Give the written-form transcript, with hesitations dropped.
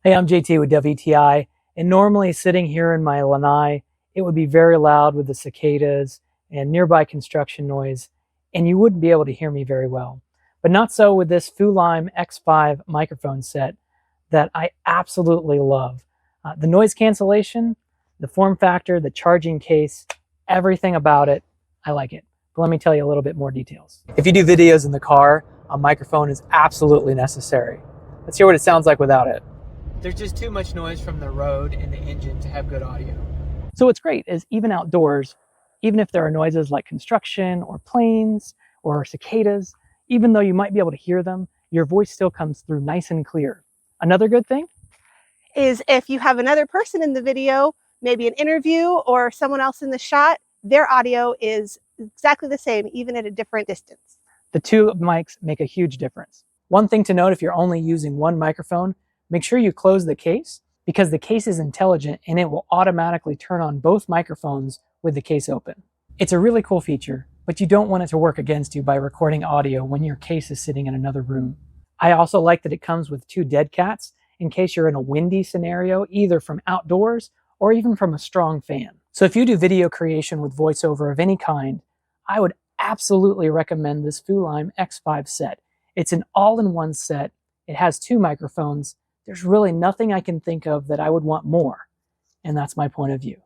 Hey, I'm JT with WTI, and normally sitting here in my lanai, it would be very loud with the cicadas and nearby construction noise, and you wouldn't be able to hear me very well. But not so with this FULAIM X5 microphone set that I absolutely love. The noise cancellation, the form factor, the charging case, everything about it, I like it. But let me tell you a little bit more details. If you do videos in the car, a microphone is absolutely necessary. Let's hear what it sounds like without it. There's just too much noise from the road and the engine to have good audio. So what's great is even outdoors, even if there are noises like construction or planes or cicadas, even though you might be able to hear them, your voice still comes through nice and clear. Another good thing is if you have another person in the video, maybe an interview or someone else in the shot, their audio is exactly the same, even at a different distance. The two mics make a huge difference. One thing to note, if you're only using one microphone, make sure you close the case, because the case is intelligent and it will automatically turn on both microphones with the case open. It's a really cool feature, but you don't want it to work against you by recording audio when your case is sitting in another room. I also like that it comes with two dead cats in case you're in a windy scenario, either from outdoors or even from a strong fan. So if you do video creation with voiceover of any kind, I would absolutely recommend this FULAIM X5 set. It's an all-in-one set. It has two microphones. There's really nothing I can think of that I would want more, and that's my point of view.